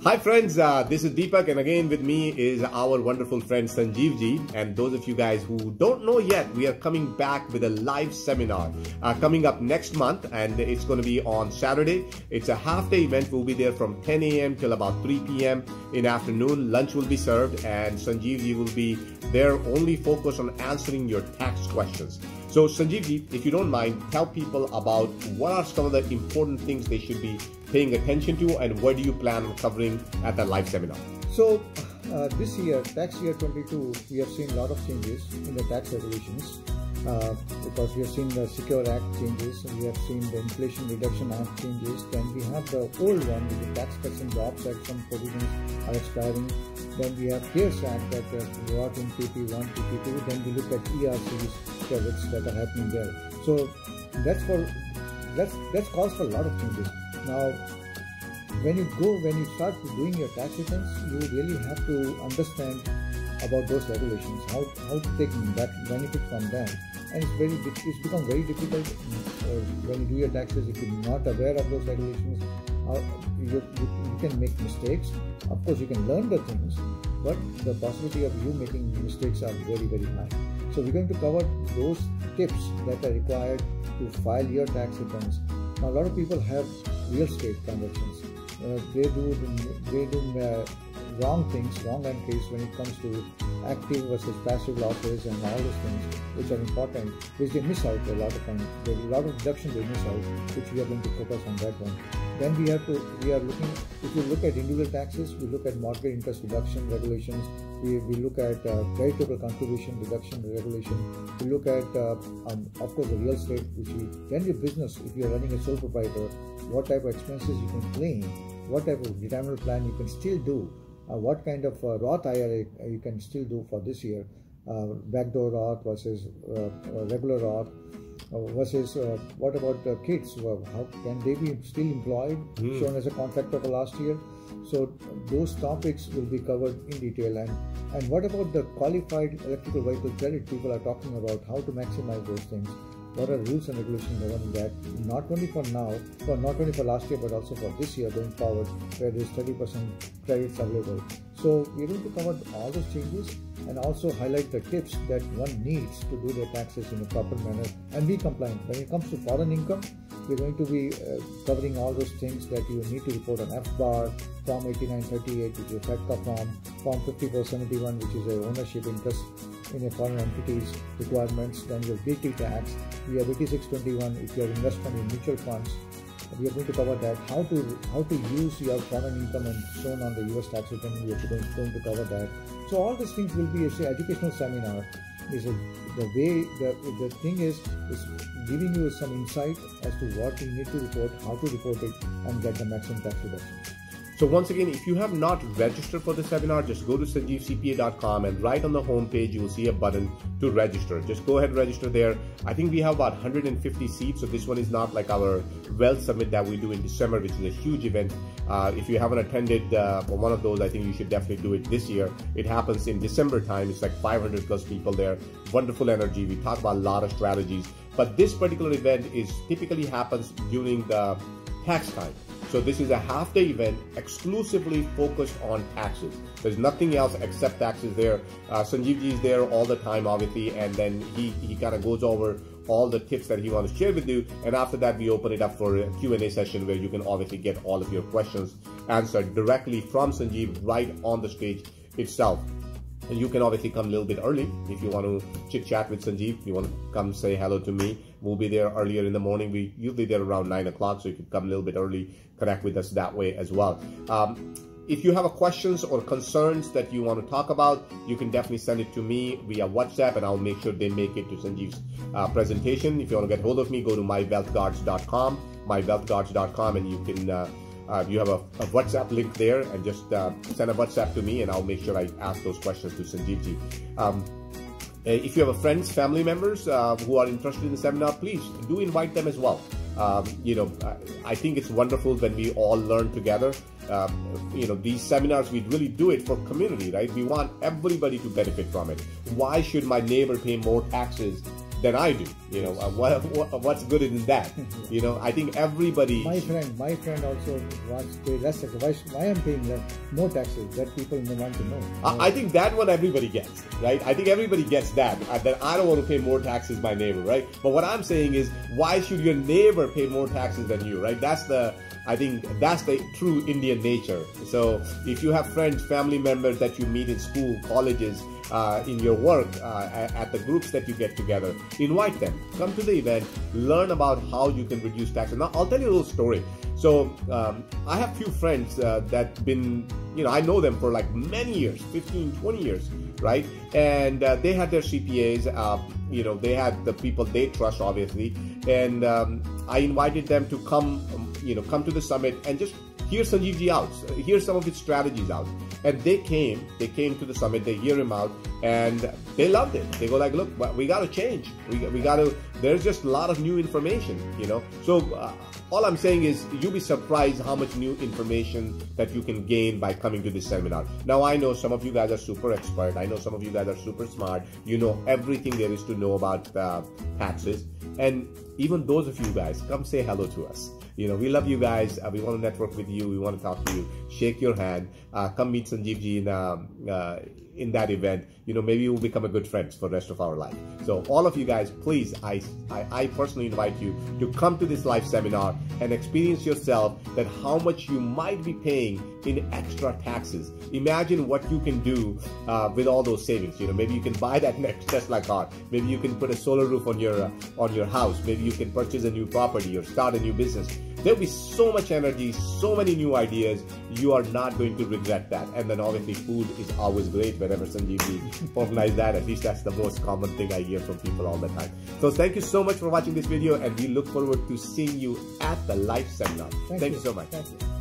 Hi friends, this is Deepak, and again with me is our wonderful friend Sanjeev ji. And those of you guys who don't know yet, we are coming back with a live seminar coming up next month, and it's going to be on Saturday. It's a half-day event. We'll be there from 10 a.m. till about 3 p.m. in afternoon. Lunch will be served, and Sanjeev ji will be there only focused on answering your tax questions. So Sanjeev ji, if you don't mind, tell people about what are some of the important things they should be paying attention to, and what do you plan on covering at that live seminar? So this year, tax year 22, we have seen a lot of changes in the tax regulations because we have seen the Secure Act changes, and we have seen the Inflation Reduction Act changes. Then we have the old one with the Tax Cuts and Jobs Act, some provisions are expiring. Then we have CARES Act that brought in PP1, PP2. Then we look at ERCs credits that are happening there. So that calls for a lot of changes. Now, when you start doing your tax returns, you really have to understand about those regulations, how to take that benefit from them. And it's become very difficult when you do your taxes if you're not aware of those regulations. You can make mistakes. Of course, you can learn the things, but the possibility of you making mistakes are very, very high. So we're going to cover those tips that are required to file your tax returns. Now, a lot of people have real estate transactions. They do wrong things, wrong entries when it comes to active versus passive losses and all those things which are important, which they miss out a lot of times. There's a lot of deductions they miss out, which we are going to focus on that one. Then we are looking, if you look at individual taxes, we look at mortgage interest reduction regulations, we look at creditable contribution reduction regulation, we look at, of course, the real estate, then your business, if you're running a sole proprietor, what type of expenses you can claim, what type of retirement plan you can still do, what kind of Roth IRA you can still do for this year, backdoor Roth versus regular Roth, versus what about kids? How can they be still employed, shown as a contractor for last year? So those topics will be covered in detail. And what about the qualified electrical vehicle credit? People are talking about how to maximize those things. What are rules and regulations governing that? Not only for now, not only for last year, but also for this year going forward, where there is 30% credits available. So we're going to cover all those changes and also highlight the tips that one needs to do their taxes in a proper manner and be compliant. When it comes to foreign income, we're going to be covering all those things that you need to report on FBAR, Form 8938, which is FATCA Form 5471, which is a ownership interest in a foreign entities requirements. Then your BT tax, we have 8621 if you have investment in mutual funds. We are going to cover that, how to use your foreign income and shown on the US tax return. We are going to cover that. So all these things will be an educational seminar. The thing is giving you some insight as to what you need to report, how to report it, and get the maximum tax reduction. So once again, if you have not registered for the seminar, just go to sanjeevcpa.com, and right on the home page you will see a button to register. Just go ahead and register there. I think we have about 150 seats, so this one is not like our Wealth Summit that we do in December, which is a huge event. If you haven't attended one of those, I think you should definitely do it this year. It happens in December time. It's like 500 plus people there. Wonderful energy. We talk about a lot of strategies, but this particular event typically happens during the tax time. So this is a half-day event exclusively focused on taxes. There's nothing else except taxes there. Sanjeev ji is there all the time, obviously, and then he kind of goes over all the tips that he wants to share with you. And after that, we open it up for a Q&A session where you can obviously get all of your questions answered directly from Sanjeev right on the stage itself. And you can obviously come a little bit early if you want to chit chat with Sanjeev. You want to come say hello to me. We'll be there earlier in the morning. We usually there around 9 o'clock, so you can come a little bit early, connect with us that way as well. If you have questions or concerns that you want to talk about, you can definitely send it to me via WhatsApp, and I'll make sure they make it to Sanjeev's presentation. If you want to get hold of me, go to mywealthguards.com, and you can you have a WhatsApp link there, and just send a WhatsApp to me, and I'll make sure I ask those questions to Sanjeev ji. If you have friends, family members who are interested in the seminar, please do invite them as well. I think it's wonderful when we all learn together. These seminars, we really do it for community, right? We want everybody to benefit from it. Why should my neighbor pay more taxes than I do. You know, what's good in that? You know, I think everybody. My friend also wants to pay less taxes. Why I'm paying more taxes? That people may want to know. I think that one everybody gets, right? I think everybody gets that. That I don't want to pay more taxes my neighbor, right? But what I'm saying is, why should your neighbor pay more taxes than you, right? I think that's the true Indian nature. So if you have friends, family members that you meet in school, colleges, in your work, at the groups that you get together, invite them, come to the event, learn about how you can reduce taxes. Now, I'll tell you a little story. So I have few friends that been, you know, I know them for like many years, 15, 20 years, right? And they had their CPAs, you know, they had the people they trust, obviously. And I invited them to come, you know, come to the summit and just hear Sanjeevji out, hear some of his strategies out. And they came to the summit, they hear him out, and they loved it. They go like, look, we got to change. We got to, there's just a lot of new information, you know. So all I'm saying is you'll be surprised how much new information that you can gain by coming to this seminar. Now, I know some of you guys are super expert. I know some of you guys are super smart. You know everything there is to know about taxes. And even those of you guys, come say hello to us. You know, we love you guys. We want to network with you. We want to talk to you. Shake your hand. Come meet Sanjeevji in that event. You know, maybe we'll become a good friends for the rest of our life. So all of you guys, please, I personally invite you to come to this live seminar and experience yourself that how much you might be paying in extra taxes. Imagine what you can do with all those savings. You know, maybe you can buy that next Tesla car. Maybe you can put a solar roof on your house. Maybe you can purchase a new property or start a new business. There'll be so much energy, so many new ideas. You are not going to regret that. And then obviously food is always great whenever Sanjeevji organizes that. At least that's the most common thing I hear from people all the time. So thank you so much for watching this video, and we look forward to seeing you at the live seminar. Thank you so much. Thank you.